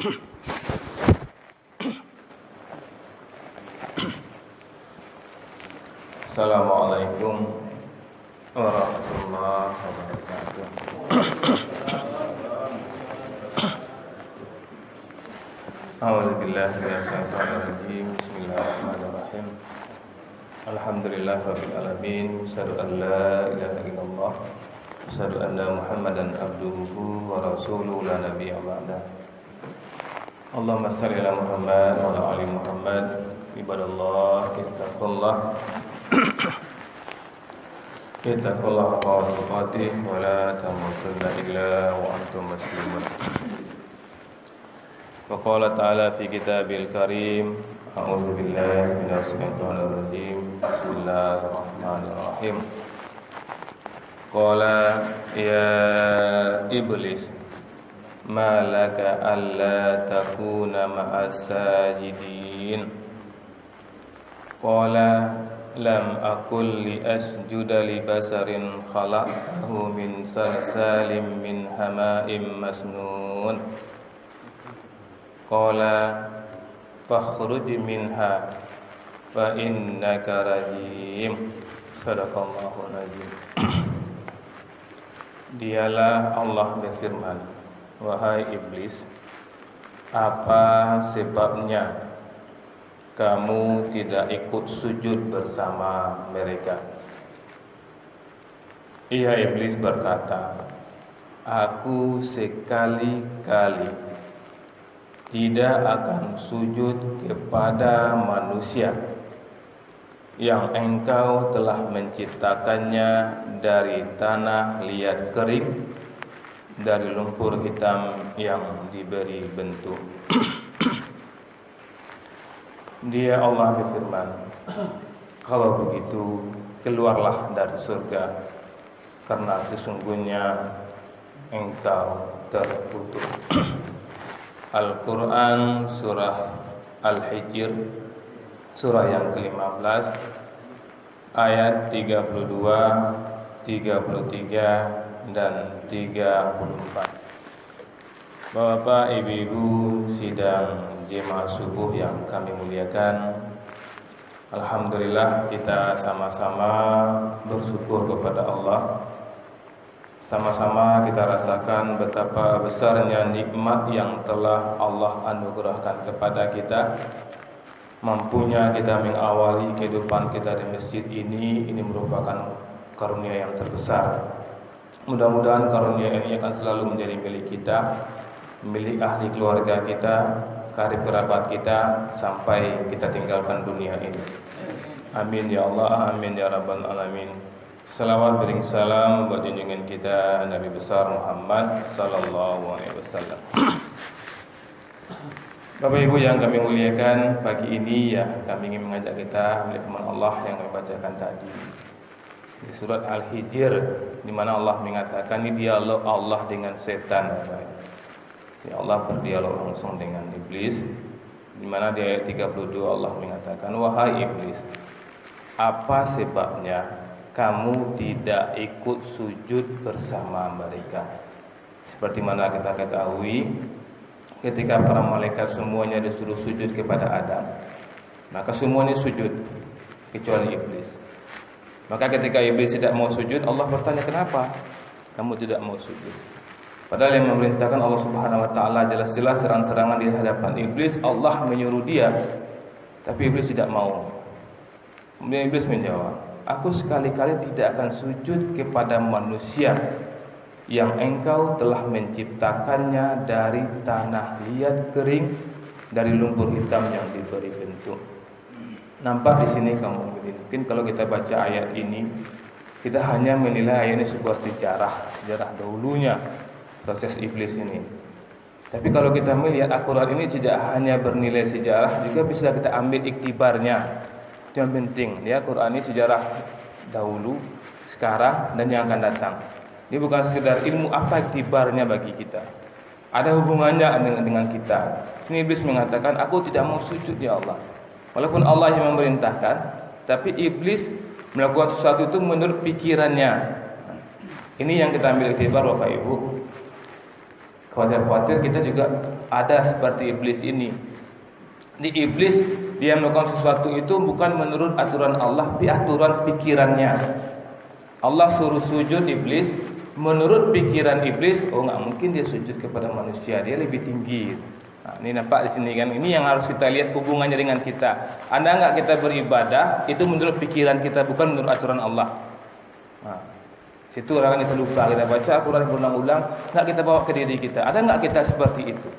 Assalamualaikum warahmatullahi wabarakatuh. A'udzubillahi minasyaitonir rajim. Bismillahirrahmanirrahim. Alhamdulillahirabbil alamin. Asyhadu an la ilaha illallah. Asyhadu anna Muhammadan abduhu wa rasuluhu la nabiyya ba'da. Allahumma shalli ala Muhammad wa ala ali Muhammad. Ibadallah, ittaqullah. Ittaqullah haqqa tuqatih wa la tamutunna illa wa antum muslimun. Wa qala ta'ala fi kitabil karim, a'udzu billahi minasy syaithanir rajim. Bismillahirrahmanirrahim. Qala ya iblis, ma laka alla takuna ma'as sajidin. Qala lam akul li asjuda li basarin khalaqtahu min salsalim min hama'im masnun. Qala fakhruj minha fa innaka rajim. Sadaqallahul azim. Dialah Allah berfirman, wahai iblis, apa sebabnya kamu tidak ikut sujud bersama mereka? Ia iblis berkata, aku sekali-kali tidak akan sujud kepada manusia yang engkau telah menciptakannya dari tanah liat kering, dari lumpur hitam yang diberi bentuk. Dia Allah berfirman, kalau begitu keluarlah dari surga, karena sesungguhnya engkau terkutuk. Al-Quran surah Al-Hijr, surah yang ke-15, ayat 32, 33 dan 34. Bapak, ibu-ibu sidang jemaah subuh yang kami muliakan, alhamdulillah kita sama-sama bersyukur kepada Allah. Sama-sama kita rasakan betapa besarnya nikmat yang telah Allah anugerahkan kepada kita. Mampunya kita mengawali kehidupan kita di masjid ini merupakan karunia yang terbesar. Mudah-mudahan karunia ini akan selalu menjadi milik kita, milik ahli keluarga kita, karib kerabat kita, sampai kita tinggalkan dunia ini. Amin ya Allah, amin ya rabbal alamin. Salawat bering salam buat junjungan kita Nabi besar Muhammad sallallahu alaihi wasallam. Bapak Ibu yang kami muliakan, pagi ini ya kami ingin mengajak kita melihat firman Allah yang kami bacakan tadi di surat Al-Hijr, di mana Allah mengatakan ini dialog Allah dengan setan. Ya, Allah berdialog langsung dengan iblis, di mana di ayat 32 Allah mengatakan, wahai iblis, apa sebabnya kamu tidak ikut sujud bersama mereka? Seperti mana kita ketahui, ketika para malaikat semuanya disuruh sujud kepada Adam, maka semuanya sujud kecuali iblis. Maka ketika iblis tidak mau sujud, Allah bertanya, kenapa kamu tidak mau sujud? Padahal yang memerintahkan Allah Subhanahu wa taala jelas-jelas terang-terangan di hadapan iblis, Allah menyuruh dia, tapi iblis tidak mau. Kemudian iblis menjawab, aku sekali-kali tidak akan sujud kepada manusia yang engkau telah menciptakannya dari tanah liat kering, dari lumpur hitam yang diberi bentuk. Nampak di sini kamu, mungkin kalau kita baca ayat ini, kita hanya menilai ayat ini sebuah sejarah dahulunya proses iblis ini. Tapi kalau kita melihat Al-Quran ini tidak hanya bernilai sejarah, juga bisa kita ambil iktibarnya. Itu yang penting. Ya, Quran ini sejarah dahulu, sekarang, dan yang akan datang. Ini bukan sekedar ilmu, apa iktibarnya bagi kita. Ada hubungannya dengan kita. Sini iblis mengatakan, aku tidak mau sujud ya Allah. Walaupun Allah yang memerintahkan, tapi iblis melakukan sesuatu itu menurut pikirannya. Ini yang kita ambil iktibar Bapak Ibu. Khawatir-khawatir kita juga ada seperti iblis ini. Di iblis dia melakukan sesuatu itu bukan menurut aturan Allah, tapi aturan pikirannya. Allah suruh sujud iblis, menurut pikiran iblis, oh enggak mungkin dia sujud kepada manusia, dia lebih tinggi. Nah, ini nampak di sini kan. Ini yang harus kita lihat hubungannya dengan kita. Ada enggak kita beribadah itu menurut pikiran kita, bukan menurut aturan Allah. Nah, situ orang kita lupa, kita baca Al-Quran berulang-ulang, enggak kita bawa ke diri kita. Ada enggak kita seperti itu?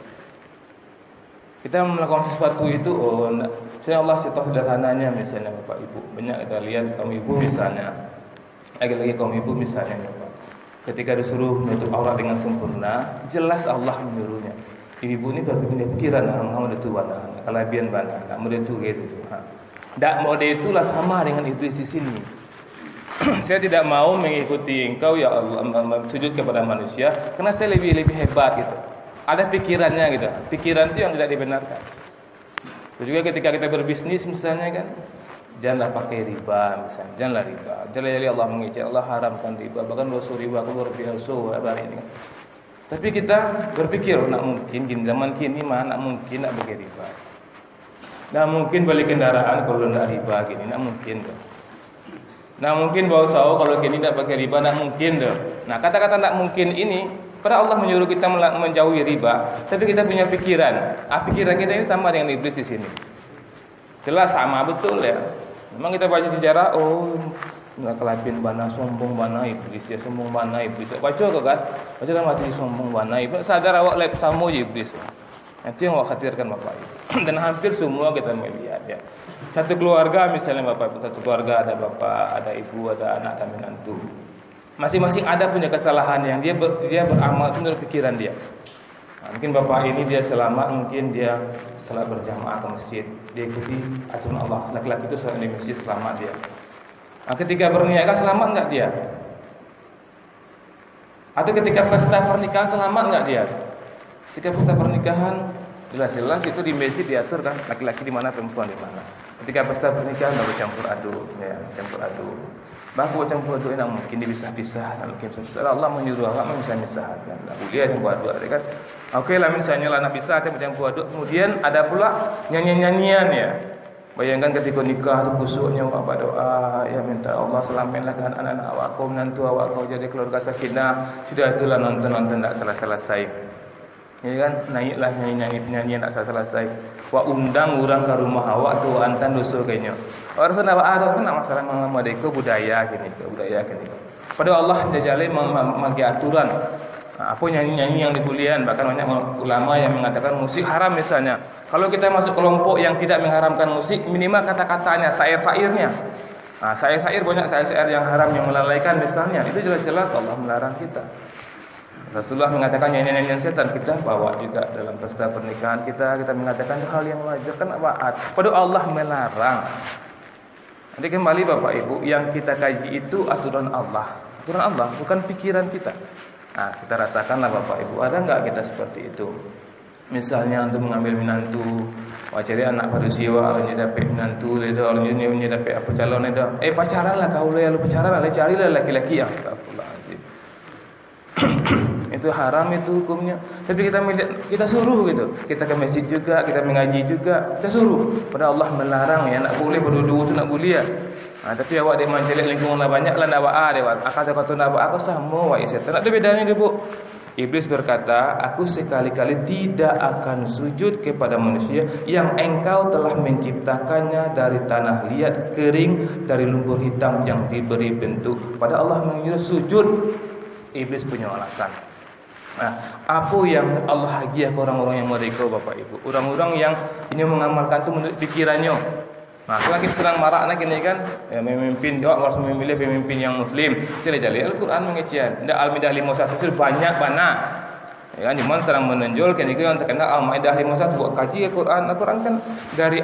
Kita melakukan sesuatu itu, oh enggak. Misalnya Allah contoh sederhananya, misalnya Bapak Ibu, banyak kita lihat kaum ibu misalnya, lagi-lagi kaum ibu misalnya, Bapak, ketika disuruh menutup aurat dengan sempurna, jelas Allah menyuruhnya. Ibu ini berpikir pikiran, mau itu mana, kalabian mana, nak mau itu gitu. Tak mau itulah sama dengan iblis di sini. Saya tidak mau mengikuti engkau ya Allah, sujud kepada manusia, karena saya lebih hebat gitu. Ada pikirannya gitu. Pikiran itu yang tidak dibenarkan. Itu juga ketika kita berbisnis misalnya kan, janganlah pakai riba misalnya, janganlah riba. Janganlah Allah mengejek, Allah haramkan riba, bahkan dosa riba keluar biasa ini kan. Tapi kita berpikir, nak mungkin zaman kini mah nak mungkin nak pakai riba. Nak mungkin beli kendaraan kalau nak riba gini, nak mungkin dah. Nak mungkin bawa sawo kalau kini nak pakai riba, nak mungkin dah. Nah, kata-kata nak mungkin ini, padahal Allah menyuruh kita menjauhi riba, tapi kita punya pikiran. Pikiran kita ini sama dengan iblis di sini. Jelas sama betul ya. Memang kita baca sejarah, oh nggak kelapin bana sombong bana iblis ya, sombong bana iblis. Baca ke kan? Baca kan mati sombong bana iblis. Sadar awak lep samo iblis. Itu yang awak khawatirkan Bapak Ibu. Dan hampir semua kita melihat ya. Satu keluarga misalnya Bapak Ibu, satu keluarga ada bapak, ada ibu, ada anak dan menantu. Masing-masing ada punya kesalahan yang dia beramal menurut pikiran dia. Nah, mungkin bapak ini dia selamat, mungkin dia salat berjamaah ke masjid, dia ikuti aturan Allah. Laki-laki itu salat di masjid selamat dia. Nah, ketika berniaga selamat enggak dia? Atau ketika pesta pernikahan selamat enggak dia? Ketika pesta pernikahan jelas-jelas itu di masjid diatur kan, laki-laki di mana, perempuan di mana. Ketika pesta pernikahan enggak bercampur aduk, ya, campur aduk. Baku campur aduk enak mungkin dipisah-pisah, mungkin pisah. Allah menyuruh Allah misah-misah kan. Nah, boleh campur aduk kan. Oke lah misalnya lah nak pisah campur aduk. Kemudian ada pula nyanyian-nyanyian ya. Bayangkan ketika nikah tu kusuknya awak berdoa, ya minta Allah selamatkan anak-anak awak, kau menantu awak, kau jadi keluarga sakinah. Sudah itulah nonton-nonton tak selesai. Ya kan, naiklah nyanyi-nyanyi tak selesai. Wa undang orang ke rumah awak tu antan dusul kayaknya. Orang sana ada kan masalah mengamadeko budaya gini. Padahal Allah jajali mengagi aturan. Nah, apa nyanyi-nyanyi yang dibulian, bahkan banyak ulama yang mengatakan musik haram misalnya. Kalau kita masuk kelompok yang tidak mengharamkan musik, minimal kata-katanya, syair-syairnya. Nah, syair-syair banyak syair-syair yang haram yang melalaikan misalnya. Itu jelas-jelas Allah melarang kita. Rasulullah mengatakan nyanyian setan, kita bawa juga dalam pesta pernikahan kita mengatakan hal yang wajar kan taat. Padahal Allah melarang. Nanti kembali Bapak Ibu, yang kita kaji itu aturan Allah. Aturan Allah, bukan pikiran kita. Nah, kita rasakanlah Bapak Ibu, ada enggak kita seperti itu? Misalnya untuk mengambil menantu, cari anak pada siwa, kalau dapat menantu, kalau dapat apa calon itu, pacaranlah kau lu pacaran, carilah laki-laki yang astagfirullahaladzim. Itu haram itu hukumnya. Tapi kita suruh gitu. Kita ke masjid juga, kita mengaji juga, kita suruh. Padahal Allah melarang ya, nak boleh berdua tu nak boleh ya. Tapi awak dia mencelik lingkungan lah banyak lah nak awak dia. Kata nak awak aku sama awak setan. Tak ada bedanya dia bu. Iblis berkata, aku sekali-kali tidak akan sujud kepada manusia yang engkau telah menciptakannya dari tanah liat kering, dari lumpur hitam yang diberi bentuk. Pada Allah menyuruh sujud. Iblis punya alasan. Nah, apa yang Allah hadiah ke orang-orang yang mereka Bapak Ibu, orang-orang yang ini mengamalkan itu menurut pikirannya. Nah, kalau kita sedang marah anak ini kan, ya, memimpin dia harus memilih pemimpin yang muslim. Jadi Al-Quran mengecian. Ndak Al-Maidah 51 itu banyak banyak. Ya kan, cuma sedang menonjol kan itu yang terkenal Al-Maidah 51 buat kaji Al-Quran. Al-Quran kan dari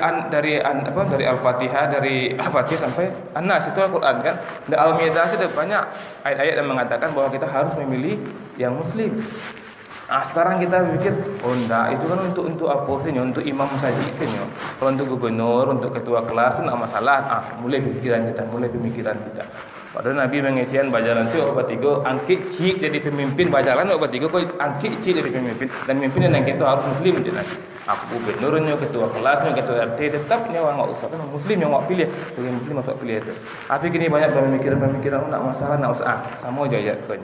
Al-Fatihah, dari Al-Fatihah sampai An-Nas itu Al-Quran kan. Dan Al-Maidah itu banyak ayat-ayat yang mengatakan bahwa kita harus memilih yang muslim. Nah, sekarang kita pikir, oh enggak, itu kan untuk apa sih? Untuk imam saja sih. Kalau untuk gubernur, untuk ketua kelas itu enggak masalah. Mulai pemikiran kita. Padahal Nabi mengisian bajaran si obat tiga angkik cik jadi pemimpin bajaran obat tiga kau angkik cik jadi pemimpin dan pemimpin yang kita harus muslim je Nabi. Aku gubernurnya, ketua kelasnya, ketua RT tetap nyawa enggak usah kan muslim yang enggak pilih, bagi muslim masuk pilih itu. Tapi kini banyak pemikiran-pemikiran nak masalah nak usah. Sama je ayat kau.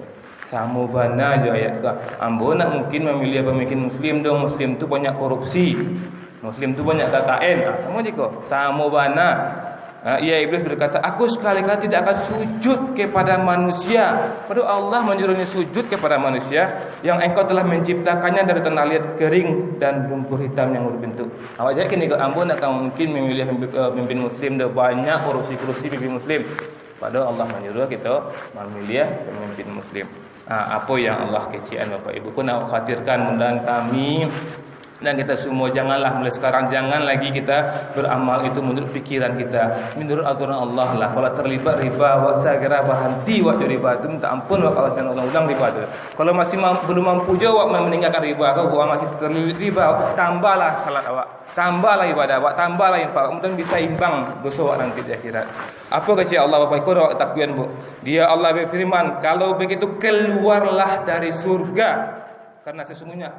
Sama bana je ayat kau. Ambo nak mungkin memilih pemimpin muslim dong, muslim tu banyak korupsi. Muslim tu banyak KKN. Sama je kau. Sama bana. Ia iblis berkata, aku sekali-kali tidak akan sujud kepada manusia. Padahal Allah menyuruhnya sujud kepada manusia yang engkau telah menciptakannya dari tanah liat kering dan lumpur hitam yang berbentuk. Awak jadi kini kau ambon akan mungkin memilih pemimpin muslim dah banyak korupsi pemimpin muslim. Padahal Allah menyuruh kita memilih pemimpin muslim. Apa yang Allah kecian Bapak Ibu pun nak khawatirkan mudah kami dan kita semua janganlah mulai sekarang jangan lagi kita beramal itu menurut pikiran kita, menurut aturan Allah lah. Kalau terlibat riba, wak segera berhenti wak riba itu minta ampun wak kalau jangan ulang-ulang riba itu. Kalau masih belum mampu jawab meninggalkan riba, kau buat masih terlibat riba, tambahlah salat awak, tambahlah ibadah awak, tambahlah infak, kemudian bisa imbang dosa awak nanti di akhirat. Apa kata Allah Bapak Ibu awak takwian Bu? Dia Allah berfirman, kalau begitu keluarlah dari surga karena sesungguhnya